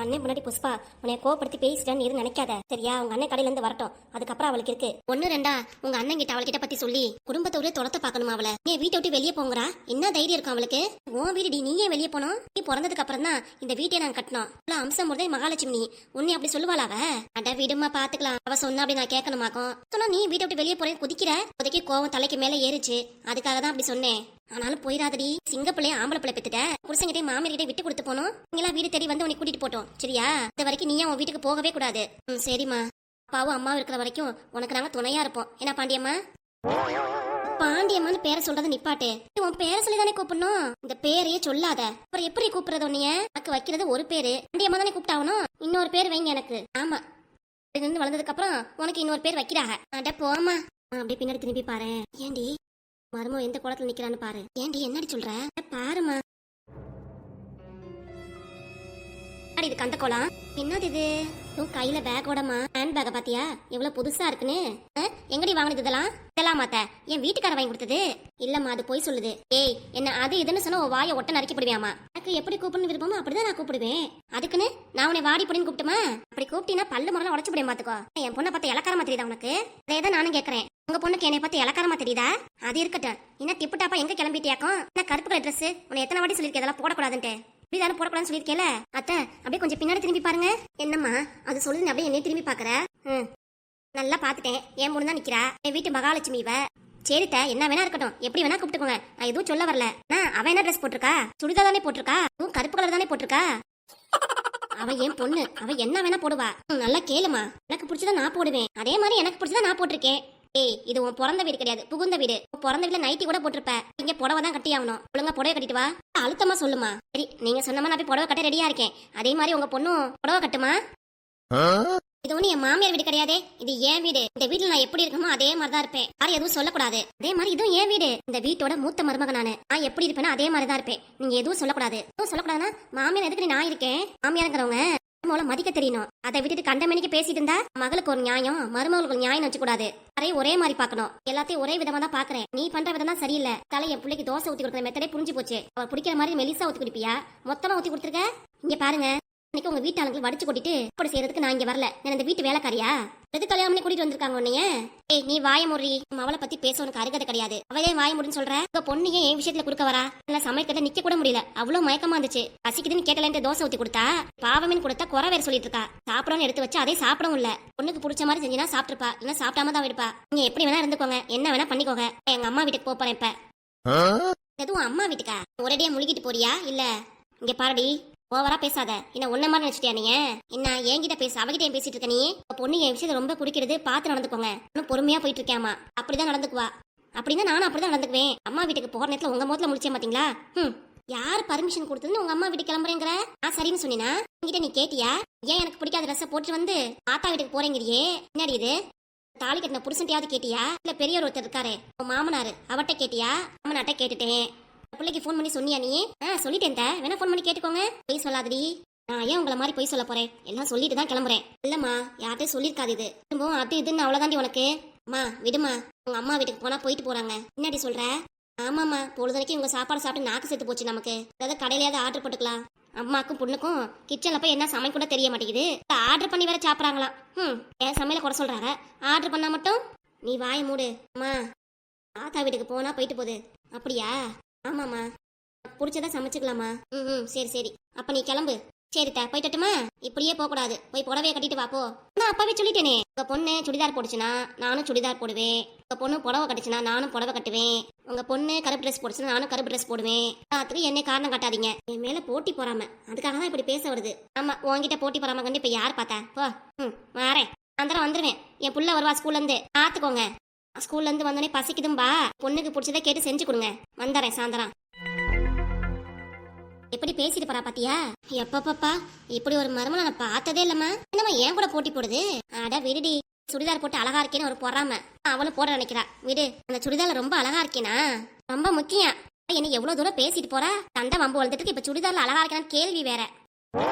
அண்ணன் முன்னாடி புஷ்பா உன்னை கோவப்படுத்தி பேசிட்டான்னு இருந்து நினைக்காத சரியா? உங்க அண்ணன் கடையில இருந்து வரட்டும், அதுக்கப்புறம் அவளுக்கு இருக்கு ஒண்ணு ரெண்டா. உங்க அண்ணன் கிட்ட அவள்கிட்ட பத்தி சொல்லி குடும்பத்தோட தொடத்த பாக்கணுமா அவளை? நீ வீட்டை விட்டு வெளியே போங்கறா, என்ன தைரியம் இருக்கும் அவளுக்கு? உன் வீடு நீயே வெளியே போனோம். நீ பிறந்ததுக்கு அப்புறம் தான் இந்த வீட்டை நான் கட்டினோம். அம்சம் முறை மகாலட்சுமி உன்னை அப்படி சொல்லுவாளா அவ? அட விடுமா பாத்துக்கலாம். அவ சொன்னா அப்படி நான் கேட்கணுமாக்கும். சொன்னா நீ வீட்டை விட்டு வெளியே போறேன் குதிக்கிற. இப்போதைக்கு கோவம் தலைக்கு மேல ஏறிச்சு, அதுக்காக தான் அப்படி சொன்னேன். ஆனாலும் போயிடாதடி, சிங்க பிள்ளைய ஆம்பளை பிள்ளை பெத்துட்ட. புருஷங்கிட்டே மாமியார்கிட்ட விட்டு கொடுத்து போனோம். நீங்களா வீடு தேடி வந்து உன்னை கூட்டிட்டு போட்டோம் சரியா? இது வரைக்கும் நீ உன் வீட்டுக்கு போகவே கூடாது. சரிம்மா. அப்பாவும் அம்மாவும் இருக்கிற வரைக்கும் உனக்கு நாங்க துணையா இருப்போம். என்ன பாண்டியம்மா? பாண்டியம்மான்னு பேரை சொல்றத நிப்பாட்டு. உன் பேரை சொல்லிதானே கூப்பிடணும். இந்த பேரையே சொல்லாத. அப்புறம் எப்படி கூப்பிடுறது? உன்னைய எனக்கு வைக்கிறது ஒரு பேரு, பாண்டியம்மா தானே கூப்பிட்டாகணும். இன்னொரு பேர் வைங்க எனக்கு. ஆமா, இருந்து வளர்ந்ததுக்கு அப்புறம் உனக்கு இன்னொரு பேர் வைக்கிறாங்க. அட போமா. அப்படியே பின்னாடி திரும்பி பாரு. ஏண்டி மருமோ எந்த குளத்துல நிக்கிறான்னு பாரு. ஏண்டி என்னடி சொல்ற? பாருமா. இது கந்த கோலம். என்னது இது? உன் கையில பேக்கோடமா ஹேண்ட் பேக்க பாத்தியா எவ்வளவு புதுசா இருக்குன்னு? எங்கடி வாங்கினது இதெல்லாம்? இதெல்லாம் மாத்த என் வீட்டுக்கார வாங்கி கொடுத்தது. இல்லம்மா அது போய் சொல்லுது. ஏய் என்ன அது இதுன்னு சொன்னா வாயை ஒட்ட நறுக்கி போடுவியாமா? எனக்கு எப்படி கூப்பிடணும் விருப்பமோ அப்படிதான் நான் கூப்பிடுவேன். அதுக்குன்னு நான் உன்னை வாடி பொடின்னு கூப்பிட்டுமா? அப்படி கூப்பிட்டீங்கன்னா பல்லு முறையில உடச்சு போடுவேன் பாத்துக்கோ. என் பொண்ணை பார்த்து இலக்காரமா தெரியுதா உனக்கு? அதேதான் நானும் கேட்கறேன். உங்க பொண்ணுக்கு என்னை பார்த்து இலக்காரமா தெரியுதா? அது இருக்கட்டும். என்ன திப்புட்டாப்பா எங்க கிளம்பிட்டியாக்கும்? என்ன கருப்பு கலர் ட்ரெஸ்? உன்னை எத்தனை வாட்டி சொல்லிருக்கேன் இதெல்லாம் போடக்கூடாதுன்ட்டு. இப்படிதானே போடக்கூடாதுன்னு சொல்லியிருக்கேல அத்தை. அப்படியே கொஞ்சம் பின்னாடி திரும்பி பாருங்க. என்னம்மா அது சொல்லுது? அப்படியே என்னை திரும்பி பாக்குற? நல்லா பாத்துட்டேன். என் பொண்ணு தான் நிக்கிறா. என் வீட்டு மகாலட்சுமி இவ. சரித்த என்ன வேணா இருக்கட்டும், எப்படி வேணா கூப்பிட்டுக்கோங்க. நான் எதுவும் சொல்ல வரல. அவ என்ன ட்ரெஸ் போட்டிருக்கா? சுடிதா தானே போட்டிருக்கா. கருப்பு கலர் தானே போட்டிருக்கா. அவ என் பொண்ணு, அவ என்ன வேணா போடுவா. நல்லா கேளுமா. எனக்கு பிடிச்சதா நான் போடுவேன், அதே மாதிரி எனக்கு பிடிச்சதா நான் போட்டிருக்கேன். ஏய் இது உன் பிறந்த வீடு கிடையாது, புகுந்த வீடு. பிறந்த வீட்டுல நைட்டி கூட போட்டிருப்ப. இங்க புடவை தான் கட்டி ஆகணும். ஒழுங்கா புடவை கட்டிட்டு வா. அழுத்தமா சொல்லுமா. சரி நீங்க சொன்ன மாதிரி நான் போய் புடவை கட்ட ரெடியா இருக்கேன். அதே மாதிரி உங்க பொண்ணும் புடவை கட்டுமா. இது ஒண்ணு என் மாமியார் வீடு கிடையாதே, இது என் வீடு. இந்த வீட்டுல நான் எப்படி இருக்கணுமோ அதே மாதிரிதான் இருப்பேன். யாரும் எதுவும் சொல்லக்கூடாது. அதே மாதிரி இதுவும் என் வீடு. இந்த வீட்டோட மூத்த மருமக நானு. நான் எப்படி இருப்பேன்னா அதே மாதிரிதான் இருப்பேன். நீங்க எதுவும் சொல்லக்கூடாது. எதுவும் சொல்லக்கூடாதுன்னா மாமியார் எதுக்கு நான் இருக்கேன்? மாமியாருங்கிறவங்க மூலம் மதிக்க தெரியணும். அதை விட்டுட்டு கண்டமணிக்கு பேசிட்டு இருந்தா மகளுக்கு ஒரு நியாயம், மருமகளுக்கு ஒரு நியாயம் வச்சு கூடாது. அதையும் ஒரே மாதிரி பாக்கணும். எல்லாத்தையும் ஒரே விதமா தான் பாக்குறேன். நீ பண்ற விதம் தான் சரியில்லை. தலை என் பிள்ளைக்கு தோசை ஊத்தி கொடுக்குற மெத்தடே புரிஞ்சு போச்சு. அவர் பிடிக்கிற மாதிரி மெலிசா ஊத்தி குடிப்பியா? மொத்தமா ஊத்தி கொடுத்துருக்க. இங்க பாருங்க, இன்னைக்கு உங்க வீட்டாளர்கள் வடிச்சு கொட்டிட்டு அப்படி செய்யறதுக்கு நான் இங்க வரல. நான் இந்த வீட்டு வேலைக்காரியா? எது கல்யாணம் பண்ணி கூட்டிட்டு வந்திருக்காங்க உன்னைய? ஏய் நீ வாய முறி. அவளை பத்தி பேச உனக்கு அருகதை கிடையாது. அவளே வாய முடின்னு சொல்ற. உங்க பொண்ணையே என் விஷயத்துல குடுக்க வரா? இல்ல சமையல்கிட்ட நிக்க கூட முடியல, அவ்வளவு மயக்கமா இருந்துச்சு. பசிக்குதுன்னு கேட்டலன்ட்டு தோசை ஊத்தி கொடுத்தா பாவமேன்னு கொடுத்தா குறை வேற சொல்லிட்டு இருக்கா. சாப்பிடணும்னு எடுத்து வச்சு அதே சாப்பிடவும் இல்ல. பொண்ணுக்கு பிடிச்ச மாதிரி செஞ்சினா சாப்பிட்டுருப்பா, இல்ல சாப்பிடாம தான் விடுப்பா. நீங்க எப்படி வேணா இருந்துக்கோங்க, என்ன வேணா பண்ணிக்கோங்க. எங்க அம்மா வீட்டுக்கு போறேன் இப்ப. எதுவும் அம்மா வீட்டுக்கா? ஒரேடியா முழுகிட்டு போறியா? இல்ல இங்க பாருடி, ஓவரா பேசாத. என்ன ஒன்ன மாதிரி நினைச்சிட்டியா நீ? என்ன என்கிட்ட பேச, அவகிட்ட ஏன் பேசிட்டு இருக்க நீ? பொண்ணு என் விஷயத்தை ரொம்ப குடிக்கிறது, பார்த்து நடந்துக்கோங்க. இன்னும் பொறுமையா போயிட்டு இருக்கியாமா? அப்படிதான் நடந்துக்குவா. அப்படின்னா நானும் அப்படிதான் நடந்துக்குவேன். அம்மா வீட்டுக்கு போற நேரத்துல உங்க முகத்துல முடிச்சேன் பாத்தீங்களா? யார் பர்மிஷன் கொடுத்ததுன்னு உங்க அம்மா வீட்டுக்கு கிளம்புறேங்கிற? நான் சரின்னு சொன்னீனா? என்கிட்ட நீ கேட்டியா? ஏன் எனக்கு பிடிக்காத ட்ரெஸ்ஸை போட்டு வந்து ஆத்தா வீட்டுக்கு போறேங்கிறியே? என்னடி இது? தாலி கட்டின புருஷன்ட்டையாவது கேட்டியா? இல்ல பெரியவர் ஒருத்தர் இருக்காரு உன் மாமனாரு, அவட்ட கேட்டியா? மாமனாட்ட கேட்டுட்டேன். பிள்ளைக்கு போன் பண்ணி சொன்னியா நீ? சொல்லிட்டேன். வேணா போன் பண்ணி கேட்டுக்கோங்க. பொய் சொல்லாதடி. நான் ஏன் உங்களை மாதிரி பொய் சொல்ல போறேன்? எல்லாம் சொல்லிட்டு தான் கிளம்புறேன். இல்லம்மா யார்ட்டையும் சொல்லிருக்காது. இது திரும்பவும் அது இதுன்னு அவ்வளவுதாண்டி உனக்கு. அம்மா விடுமா, உங்க அம்மா வீட்டுக்கு போனா போயிட்டு போறாங்க. என்னடி சொல்ற? ஆமாம்மா, பொழுதுனைக்கு உங்க சாப்பாடு சாப்பிட்டு நாக்கு செத்து போச்சு. நமக்கு ஏதாவது கடையிலையாவது ஆர்டர் போட்டுக்கலாம். அம்மாக்கும் பொண்ணுக்கும் கிச்சன்ல போய் என்ன சமைக்க கூட தெரிய மாட்டேங்குது. ஆர்டர் பண்ணி வேற சாப்பிடறாங்களாம். என் சமையல குறை சொல்றாங்க. ஆர்டர் பண்ணா மட்டும் நீ வாய மூடு. அம்மா ஆத்தா வீட்டுக்கு போனா போயிட்டு போகுது. அப்படியா? ஆமாம்மா, பிடிச்சதா சமைச்சுக்கலாமா? சரி சரி, அப்ப நீ கிளம்பு. சரித்தா போயிட்டுமா? இப்படியே போக கூடாது, போய் புடவைய கட்டிட்டு வா போ. நான் அப்பாவே சொல்லிட்டேனே, உங்க பொண்ணு சுடிதார் போடுச்சுன்னா நானும் சுடிதார் போடுவேன். உங்க பொண்ணு புடவை கட்டுச்சுன்னா நானும் புடவை கட்டுவேன். உங்க பொண்ணு கருப்பு ட்ரெஸ் போடுச்சுன்னா நானும் கருப்பு ட்ரெஸ் போடுவேன். எல்லாத்துக்கும் என்ன காரணம் காட்டாதீங்க. என் மேல போட்டி போறாம, அதுக்காக தான் இப்படி பேச வருது. ஆமா, உன்கிட்ட போட்டி போறாம கண்டு இப்ப யார் பார்த்தா? போ. வரேன், அந்தரம் வந்துருவேன். என் புள்ள வருவா ஸ்கூல்ல இருந்து, பாத்துக்கோங்க. ஸ்கூல்ல இருந்து வந்தோடனே பசிக்குதும்பா, பொண்ணுக்கு பிடிச்சதை கேட்டு செஞ்சு கொடுங்க. வந்துறேன் சாயந்தரம். எப்படி பேசிட்டு போறா பாத்தியா? எப்பப்பா, இப்படி ஒரு மருமனை நான் பார்த்ததே இல்லம்மா. என்னம்மா ஏன் கூட போட்டி போடுது? அட விடுடி, சுடிதார் போட்டு அழகா இருக்கேன்னு ஒரு பொறாம அவளும் போட நினைக்கிறா. விடு, அந்த சுடிதார்ல ரொம்ப அழகா இருக்கேனா ரொம்ப முக்கியம். என்ன எவ்வளவு தூரம் பேசிட்டு போறா? தண்டை வம்பு வளர்ந்துட்டு இப்ப சுடிதார்ல அழகா இருக்கேன்னு கேள்வி வேற.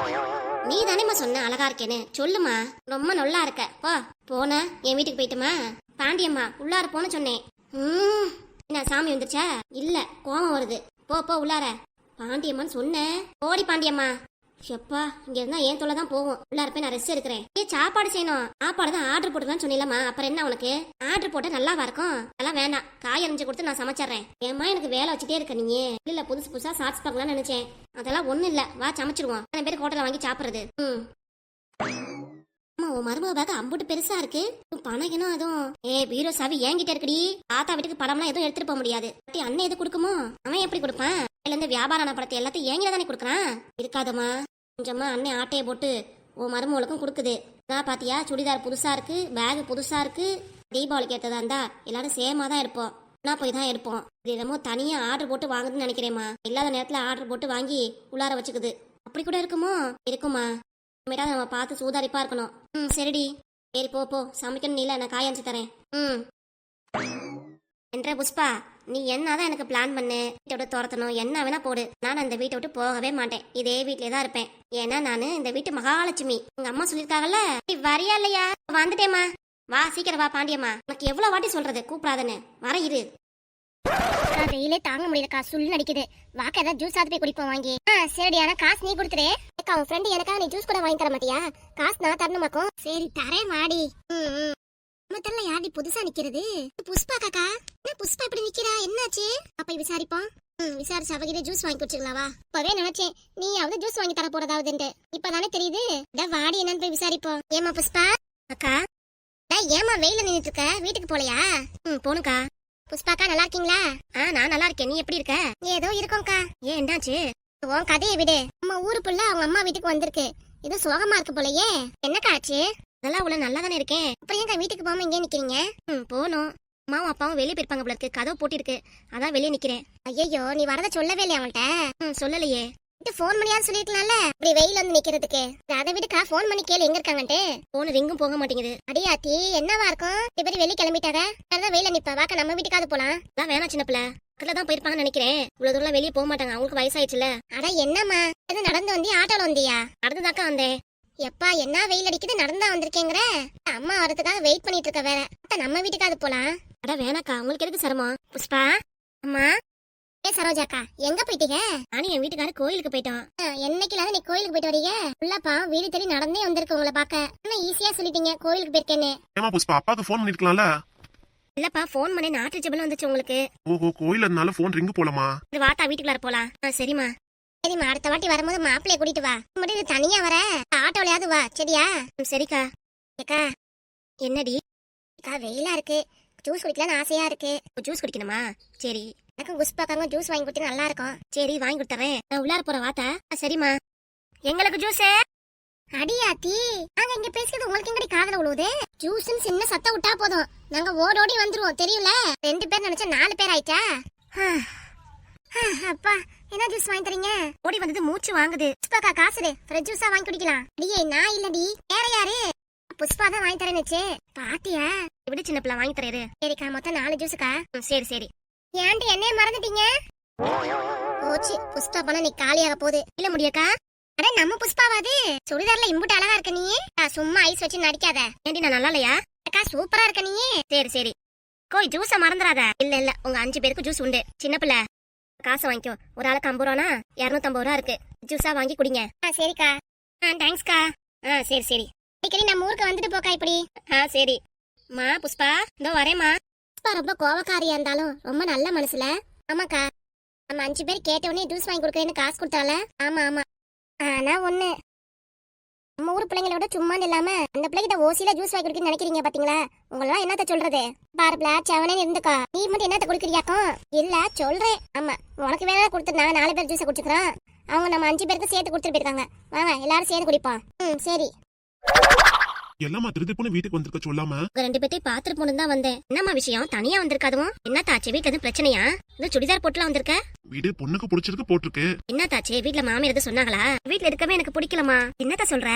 நீ தானேம்மா சொன்ன அழகா இருக்கேன்னு? சொல்லுமா. ரொம்ப நல்லா இருக்க. போ. போன என் வீட்டுக்கு போயிட்டுமா? பாண்டியம்மா உள்ளார போன சொன்னேன். என்ன சாமி வந்துருச்சா? இல்ல கோவம் வருது. போ போ உள்ளார. பாண்டியம்மான்னு சொன்ன. ஓடி பாண்டியம்மா. எப்பா இங்க இருந்தா ஏன் தொலை தான் போகும். உள்ளார போய் நான் ரெஸ்ட் எடுக்கிறேன். சாப்பாடு செய்யணும். சாப்பாடு தான் ஆர்டர் போட்டுக்கலாம்னு சொன்னீங்களா? அப்புறம் என்ன உனக்கு ஆர்டர் போட்டு நல்லாவா இருக்கும்? அதெல்லாம் வேண்டாம். காய் அரிஞ்சு கொடுத்து நான் சமைச்சிடுறேன். ஏமா எனக்கு வேலை வச்சுட்டே இருக்க நீ? இல்ல புதுசு புதுசா சாட்ஸ் பார்க்கலாம்னு நினைச்சேன். அதெல்லாம் ஒண்ணும் இல்ல, வா சமைச்சிருவோம். நிறைய பேர் ஹோட்டல்ல வாங்கி சாப்பிடுறது. உன் மருமக பேக் அம்புட்டு பெருசா இருக்கு. பணம் என்ன அதுவும்? பீரோ சாவி என்கிட்ட இருக்குடி. தாத்தா வீட்டுக்கு பணம்லாம் எதுவும் எடுத்துட்டு போக முடியாது. அண்ணன் எது கொடுக்குமோ அவன் எப்படி கொடுப்பான்? இருந்து வியாபாரம் படத்தை எல்லாத்தையும் என்கிட்ட தானே கொடுக்குறான். இருக்காதம்மா, கொஞ்சமா அண்ணன் ஆட்டையை போட்டு உன் மருமகளுக்கும் கொடுக்குது. அதான் பாத்தியா, சுடிதார் புதுசா இருக்கு, பேக் புதுசா இருக்கு. தீபாவளிக்கு ஏற்றதா இருந்தா எல்லாரும் சேமா தான் எடுப்போம். நான் போய் தான் எடுப்போம். இது என்னமோ தனியா ஆர்டர் போட்டு வாங்குதுன்னு நினைக்கிறேம்மா. இல்லாத நேரத்துல ஆர்டர் போட்டு வாங்கி உள்ளார வச்சுக்குது. அப்படி கூட இருக்குமோ? இருக்குமா. இனிமேட்டாவது நம்ம பார்த்து சூதாரிப்பா இருக்கணும். சரிடி. சரி போ சமைக்கணும். நீல நான் காயஞ்சு தரேன். என்ற புஷ்பா, நீ என்னதான் எனக்கு பிளான் பண்ணு. வீட்டை விட்டு துரத்தணும் என்ன வேணா போடு. நான் அந்த வீட்டை விட்டு போகவே மாட்டேன். இதே வீட்லயே தான் இருப்பேன். ஏன்னா நானு இந்த வீட்டு மகாலட்சுமி. உங்க அம்மா சொல்லிருக்காங்கல்ல. நீ வரியா இல்லையா? வந்துட்டேம்மா. வா சீக்கிரம் வா பாண்டியம்மா. உனக்கு எவ்வளவு வாட்டி சொல்றது கூப்பிடாதன்னு. வர இரு. வெயிலே தாங்க முடியலக்கா, சுள்ளு அடிக்குது. வாக்க ஏதாவது ஜூஸ் ஆது போய் குடிப்போம் வாங்கி. சரிடி, ஆனா காசு நீ கொடுத்துரு. அக்கா உன் ஃப்ரெண்டு எனக்காக நீ ஜூஸ் கூட வாங்கி தர மாட்டியா? காசு நான் தரணுமாக்கும். சரி தரேன் வாடி. மத்தல்ல யாடி புதுசா நிக்கிறது? புஷ்பா காக்கா. என்ன புஷ்பா இப்படி நிக்கிறா? என்னாச்சு? அப்ப விசாரிப்போம். விசாரிச்சு அவகிட்ட ஜூஸ் வாங்கி குடிச்சுக்கலாவா? இப்பவே நினைச்சேன் நீயாவது ஜூஸ் வாங்கி தர போறதாவதுன்ட்டு. இப்பதானே தெரியுது. வாடி என்னன்னு போய் விசாரிப்போம். ஏமா புஷ்பா அக்கா, ஏமா வெயில நின்னுட்டு இருக்க? வீட்டுக்கு போலையா? போனுக்கா. புஷ்பாக்கா நல்லா இருக்கீங்களா? நான் நல்லா இருக்கேன். நீ எப்படி இருக்க? ஏதோ இருக்கோம்க்கா. ஏன் என்னாச்சு? உன் கதையை விடு. நம்ம ஊரு புள்ள அவங்க அம்மா வீட்டுக்கு வந்திருக்கு. இது சோகமா இருக்கு போலயே. என்னக்கா ஆச்சு? அதெல்லாம் உள்ள நல்லா தானே இருக்கேன். அப்புறம் ஏங்க வீட்டுக்கு போகாம இங்கே நிக்கிறீங்க? போனோம். அம்மாவும் அப்பாவும் வெளியே போயிருப்பாங்க போல இருக்கு. கதவு போட்டிருக்கு. அதான் வெளியே நிக்கிறேன். ஐயோ, நீ வரத சொல்லவே இல்லையா அவங்கள்ட்ட? சொல்லலையே. போன் பண்ணியாவது சொல்லிருக்கலாம்ல. இப்படி வெயில் வந்து நிக்கிறதுக்கு. அதை விடுக்கா, போன் பண்ணி கேளு எங்க இருக்காங்கன்ட்டு. போன் ரிங்கும் போக மாட்டேங்குது. அடியாத்தி என்னவா இருக்கும்? இப்படி வெளியே கிளம்பிட்டாங்க. அதான் வெயில நிப்ப. வாக்க நம்ம வீட்டுக்காவது போலாம். அதான் வேணா சின்ன பிள்ளை. பக்கத்துல தான் போயிருப்பாங்கன்னு நினைக்கிறேன். இவ்வளவு தூரம் வெளியே போக மாட்டாங்க. அவங்களுக்கு வயசாயிடுச்சுல. அட என்னம்மா, எது நடந்து வந்தியா ஆட்டோல வந்தியா? நடந்துதாக்கா வந்தேன். எப்பா என்ன வெயில் அடிக்குது, நடந்தா வந்திருக்கேங்கிற? அம்மா வரதுக்காக வெயிட் பண்ணிட்டு இருக்க வேற. நம்ம வீட்டுக்காவது போலாம். அட வேணாக்கா, உங்களுக்கு எதுக்கு சிரமம்? புஷ்பா அம்மா. சரோஜாக்கா எங்க போயிட்டீங்க? நானும் என் வீட்டுக்காரர் கோயிலுக்கு போயிட்டோம். என்னைக்குலாவது நீ கோயிலுக்கு போயிட்டு வரீங்க? உள்ளப்பா வீடு தேடி நடந்தே வந்திருக்கு உங்களை பாக்க. என்ன ஈஸியா சொல்லிட்டீங்க கோயிலுக்கு போயிருக்கேன்னு. ஏமா புஷ்பா, அப்பாக்கு ஃபோன் பண்ணிருக்கலாம்ல? இல்லப்பா, ஃபோன் பண்ணி நாட்டு ஜெபல் வந்துச்சு உங்களுக்கு. ஓஹோ, கோயில்ல இருந்தாலும் ஃபோன் ரிங் போலமா? இது வாத்தா வீட்டுக்குள்ள போலாம். சரிம்மா. சரிம்மா, அடுத்த வாட்டி வரும்போது மாப்பிள்ளைய கூட்டிட்டு வா. மட்டும் தனியா வர ஆட்டோலயாவது வா. சரியா? சரிக்கா. ஏக்கா என்னடி? அக்கா வெயிலா இருக்கு, ஜூஸ் குடிக்கலாம்னு ஆசையா இருக்கு. ஜூஸ் குடிக்கணுமா? சரி, எனக்கு புஷ்பாக்காங்க ஜூஸ் வாங்கி கொடுத்தா நல்லா இருக்கும். சரி வாங்கி கொடுத்துறேன். நான் உள்ளார போற வாத்தா. சரிம்மா. எங்களுக்கு ஜூஸ். அடியாத்தி, நாங்க இங்க பேசுறது உங்களுக்கு எங்கடி காதுல விழுவுது? ஜூஸ்ன்னு சின்ன சத்தம் விட்டா போதும், நாங்க ஓடோடி வந்துருவோம். தெரியும்ல? 2 பேர் நினைச்சா 4 பேர் ஆயிட்டா. அப்பா என்ன ஜூஸ் வாங்கி தரீங்க? ஓடி வந்தது மூச்சு வாங்குது. புஷ்பாக்கா காசுடு, ஃப்ரெஷ் ஜூஸா வாங்கி குடிக்கலாம். அடியே நான் இல்லடி, வேற யாரு? புஷ்பா தான் வாங்கி தரேன்னுச்சு. பாத்தியா? எப்படி சின்ன பிள்ளை வாங்கி தரேரு. சரிக்கா, மொத்தம் 4 ஜூஸுக்கா. சரி சரி. ஏன்டி என்னைய மறந்துட்டீங்க? ஓச்சி, புஷ்பா பண்ண நீ காலியாக போகுது. இல்ல முடியாக்கா. அட நம்ம புஷ்பாவாது. சுடிதார்ல இம்புட்டு அழகா இருக்க நீ. சும்மா ஐஸ் வச்சு நடிக்காத. ஏண்டி நான் நல்லா இல்லையா? அக்கா சூப்பரா இருக்க நீ. சரி சரி. கோய் ஜூஸ மறந்துடாத. இல்ல இல்ல, உங்க 5 பேருக்கு ஜூஸ் உண்டு. சின்ன பிள்ளை காசு வாங்கிக்கோ. ஒரு ஆளுக்கு 50 ரூபானா 250 ரூபா இருக்கு. ஜூஸா வாங்கி குடிங்க. சரிக்கா. தேங்க்ஸ்க்கா. சரி சரி. அடிக்கடி நம்ம ஊருக்கு வந்துட்டு போக்கா இப்படி. சரி மா. புஷ்பா இதோ வரேம்மா. புஷ்பா ரொம்ப கோவக்காரியா இருந்தாலும் ரொம்ப நல்ல மனசுல. ஆமாக்கா, நம்ம 5 பேர் கேட்டவுடனே ஜூஸ் வாங்கி கொடுக்கறேன்னு காசு கொடுத்தால. ஆமா ஆமா. ஆனா ஒண்ணு, நம்ம ஊர் பிள்ளைங்களோட சும்மா இல்லாம அந்த பிள்ளைகிட்ட ஓசியில ஜூஸ் வாங்கி குடிக்கணும்னு நினைக்கிறீங்க பாத்தீங்களா? உங்களெல்லாம் என்னத்த சொல்றது? பாரு பிளாட் அவனே இருந்துக்கா. நீ மட்டும் என்னத்த குடிக்கிறியாக்கும்? இல்ல சொல்றேன். ஆமா, உனக்கு வேற கொடுத்துருந்தாங்க. 4 பேர் ஜூஸை குடிச்சுக்கிறோம். அவங்க நம்ம 5 பேருக்கு சேர்த்து கொடுத்துட்டு போயிருக்காங்க. வாங்க எல்லாரும் சேர்ந்து குடிப்போம். சரி. எல்லாமா திருதிப்புன்னு வீட்டுக்கு வந்திருக்க சொல்லாம? 2 பேர்த்தையும் பாத்துட்டு போனது தான் வந்தேன். என்னம்மா விஷயம்? தனியா வந்திருக்காதுவும்? என்ன தாச்சு, வீட்டுல எதுவும் பிரச்சனையா? இந்த சுடிதார் போட்டுலாம் வந்திருக்க? வீடு பொண்ணுக்கு பிடிச்சிருக்கு போட்டிருக்கு. என்ன தாச்சு, வீட்டுல மாமியார் எதுவும் சொன்னாங்களா? வீட்டுல இருக்கவே எனக்கு பிடிக்கலமா. என்னத்த சொல்ற?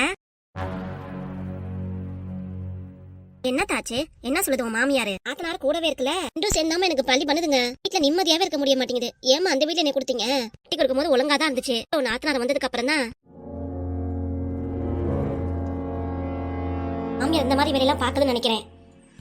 என்ன தாச்சு, என்ன சொல்லுது உன் மாமியாரு? ஆத்தனார் கூடவே இருக்குல்ல, 2 சேர்ந்தாம எனக்கு பள்ளி பண்ணுதுங்க. வீட்டுல நிம்மதியாவே இருக்க முடிய மாட்டேங்குது. ஏமா அந்த வீட்டுல என்ன கொடுத்தீங்க? கட்டி கொடுக்கும் போது ஒழுங்கா தான் இருந்துச்சு. உன் ஆத்தனார் வந்ததுக்கு அப்புறம் தான் மாமியார் இந்த மாதிரி வேலையெல்லாம் பாக்கலன்னு நினைக்கிறேன்.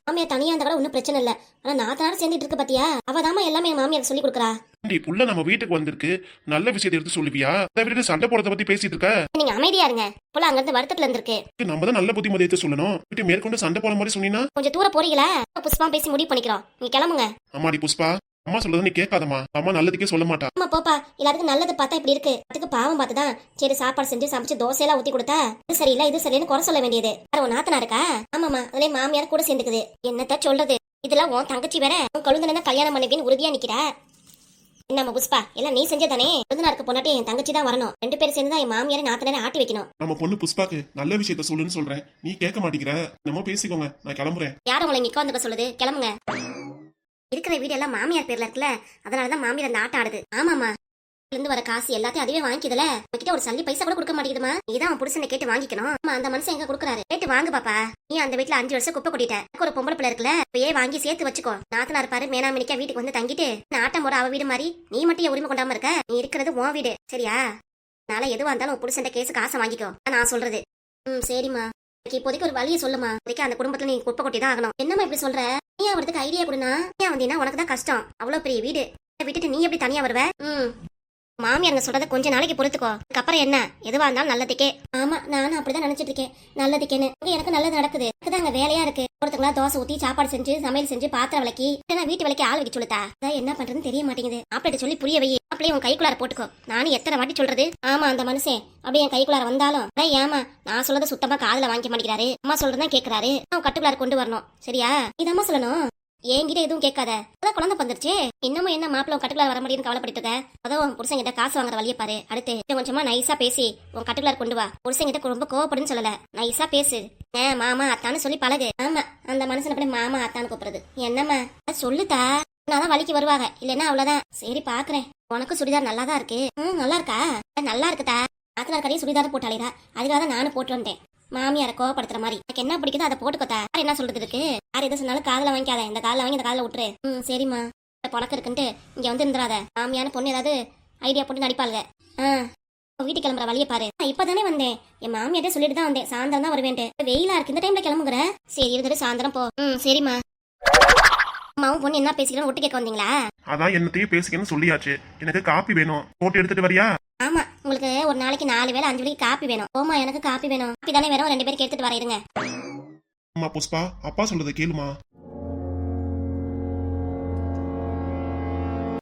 மாமியார் தனியா இருந்தா கூட ஒன்னும் பிரச்சனை இல்ல. ஆனா நாத்தனார் சேர்ந்துட்டு இருக்கு பாத்தியா? அவதாமா எல்லாமே என் மாமியார் சொல்லி கொடுக்குறா. ஏண்டி, புள்ள நம்ம வீட்டுக்கு வந்திருக்கு, நல்ல விஷயத்தை எடுத்து சொல்லுவியா? அதை விட்டு சண்டை போறத பத்தி பேசிட்டு இருக்க. நீங்க அமைதியா இருங்க. புள்ள அங்க இருந்து வருத்தத்துல இருந்திருக்கு. நம்ம தான் நல்ல புத்திமதியத்தை சொல்லணும். வீட்டு மேற்கொண்டு சண்டை போற மாதிரி சொன்னீங்கன்னா கொஞ்சம் தூரம் போறீங்களா? புஷ்பா பேசி முடிவு பண்ணிக்கிறோம். நீங்க கிளம்புங்க. அம்மாடி புஷ்பா, அம்மா சொல்றத நீ கேட்காதம்மா. அம்மா நல்லதுக்கே சொல்ல மாட்டா. அம்மா போப்பா, எல்லாத்துக்கும் நல்லது பார்த்தா இப்படி இருக்கு. அதுக்கு பாவம் பார்த்துதான் சரி சாப்பாடு செஞ்சு சமைச்சு தோசையெல்லாம் ஊத்தி கொடுத்தா இது சரியில்லை இது சரியில்லைன்னு குறை சொல்ல வேண்டியது. வேற உன் நாத்தனா இருக்கா? ஆமாமா, அதுலயே மாமியார் கூட சேர்ந்துக்குது. என்னத்த சொல்றது? இதெல்லாம் உன் தங்கச்சி வேற உன் கொழுந்தன கல்யாணம் பண்ணுவேன்னு உறுதியா நிக்கிறா. என்னம்மா புஷ்பா, எல்லாம் நீ செஞ்சதானே? கொழுந்தனாருக்கு பொண்ணாட்டி என் தங்கச்சி தான் வரணும். 2 பேரும் சேர்ந்து தான் என் மாமியாரை நாத்தனாரை ஆட்டி வைக்கணும். நம்ம பொண்ணு புஷ்பாக்கு நல்ல விஷயத்த சொல்லுன்னு சொல்றேன், நீ கேட்க மாட்டேங்கிற. நம்ம பேசிக்கோங்க, நான் கிளம்புறேன். யாரும் உங்களை இங்க உட்காந்துக்க சொல்லுது? கிளம்புங்க. இருக்கிற வீடு எல்லாம் மாமியார் பேர்ல இருக்குல்ல, அதனாலதான் மாமியார் அந்த ஆட்டம் ஆடுது. ஆமாமா, இருந்து வர காசு எல்லாத்தையும் அதுவே வாங்கிக்கல. உங்ககிட்ட ஒரு சல்லி பைசா கூட கொடுக்க மாட்டேங்குதுமா. நீதான் அவன் புருஷனை கேட்டு வாங்கிக்கணும். ஆமா, அந்த மனுஷன் எங்க கொடுக்குறாரு? கேட்டு வாங்கு பாப்பா. நீ அந்த வீட்டுல 5 வருஷம் குப்பை கொட்டிட்ட. எனக்கு ஒரு பொம்பளை பிள்ளை இருக்குல்ல, இப்பயே வாங்கி சேர்த்து வச்சுக்கோ. நாத்தனார் பாரு மேனாமணிக்கா வீட்டுக்கு வந்து தங்கிட்டு நாட்டம் போற அவ வீடு மாதிரி நீ மட்டும் என் உரிமை கொண்டாம இருக்க. நீ இருக்கிறது உன் வீடு, சரியா? அதனால எதுவா இருந்தாலும் உன் புருஷன் கேஸு காசை வாங்கிக்கோ. நான் சொல்றது. சரிம்மா, இப்போதைக்கு ஒரு வழியை சொல்லுமா. இப்போதைக்கு அந்த குடும்பத்துல நீ குப்பை கொட்டி தான் ஆகணும். என்னம்மா இப்படி சொல்ற? நீ அவருக்கு ஐடியா கொடுனா. ஏன் வந்தீங்கன்னா உனக்கு தான் கஷ்டம். அவ்வளவு பெரிய வீடு விட்டுட்டு நீ எப்படி தனியா வருவ? மாமியாருங்க சொல்றத கொஞ்ச நாளைக்கு பொறுத்துக்கோ. அதுக்கப்புறம் என்ன எதுவா இருந்தாலும் நல்லதுக்கே. ஆமா, நானும் அப்படிதான் நினைச்சிட்டு இருக்கேன், நல்லதுக்கேன்னு. எனக்கு நல்லது நடக்குது. அதுதான் அங்க வேலையா இருக்கு. ஒருத்தங்களா தோசை ஊத்தி சாப்பாடு செஞ்சு சமையல் செஞ்சு பாத்திரம் விளக்கி வீட்டு விளக்கி ஆள் வைக்க சொல்லுதா? அதான் என்ன பண்றதுன்னு தெரிய மாட்டேங்குது. மாப்பிள்ளை சொல்லி புரிய வை. அப்படியே உன் கைக்குள்ளார போட்டுக்கோ. நானும் எத்தனை வாட்டி சொல்றது. ஆமா, அந்த மனுஷன் அப்படியே என் கைக்குள்ளார வந்தாலும் ஏமா நான் சொல்றத சுத்தமா காதுல வாங்கிக்க மாட்டேங்கிறாரு. அம்மா சொல்றதான் கேட்கிறாரு. அவன் கட்டுக்குள்ளார கொண்டு வரணும், சரியா? இதம்மா சொல்லணும். என்கிட்ட எதுவும் கேட்காத. அதான் குழந்தை வந்துருச்சு. இன்னமும் என்ன மாப்பிள்ள கட்டுக்குள்ளார வர முடியும்னு கவலைப்பட்டு இருக்க? அதான் உன் புருஷங்கிட்ட காசு வாங்குற வழியை பாரு. அடுத்து கொஞ்சமா நைஸா பேசி உன் கட்டுக்குள்ளார கொண்டு வா. புருஷங்கிட்ட ரொம்ப கோவப்படுன்னு சொல்லல, நைஸா பேசு. மாமா அத்தான்னு சொல்லி பழகு. ஆமா, அந்த மனுஷன் அப்படி மாமா அத்தான்னு கூப்பிடுறது என்னம்மா? சொல்லுதா, நான் வலிக்கு வருவாங்க. இல்லன்னா அவ்வளவுதான். சரி பாக்குறேன். உனக்கு சுடிதார் நல்லாதான் இருக்கு. நல்லா இருக்கா? நல்லா இருக்குதா. நாத்தனார் கடையே சுடிதார் போட்டாளிரா. அதுக்காக தான் நானும் போட்டு வந்தேன். மாமியார கோவப்படுத்துற மாதிரி. எனக்கு என்ன பிடிக்குதோ அதை போட்டுக்கோத்தா. என்ன சொல்றது இருக்கு? யார் எதை சொன்னாலும் காதல வாங்கிக்காத. இந்த காலில் வாங்கி இந்த காலில் விட்டுரு. சரிம்மா, பொணக்கு இருக்குன்ட்டு இங்க வந்து இருந்துடாத. மாமியான பொண்ணு ஏதாவது ஐடியா போட்டு நடிப்பாளுங்க. வீட்டுக்கு கிளம்புற வழியை பாரு. இப்பதானே வந்தேன். என் மாமியாரே சொல்லிட்டு தான் வந்தேன், சாயந்தரம் தான் வருவேன்ட்டு. வெயிலா இருக்கு, இந்த டைம்ல கிளம்புகிற? சரி இருந்துட்டு சாயந்தரம் போ. சரிம்மா. அம்மாவும் பொண்ணு என்ன பேசிக்கிறோம் ஒட்டு கேட்க வந்தீங்களா? அதான் என்னத்தையும் பேசிக்கன்னு சொல்லியாச்சு. எனக்கு காப்பி வேணும், போட்டு எடுத்துட்டு வரியா? ஆமா, உங்களுக்கு ஒரு நாளைக்கு 4 வேளை 5 வேளைக்கு காப்பி வேணும். ஓமா, எனக்கு காப்பி வேணும். காப்பி தானே வேணும். 2 பேருக்கு எடுத்துட்டு வர இருங்க. அம்மா புஷ்பா, அப்பா சொல்றத கேளுமா.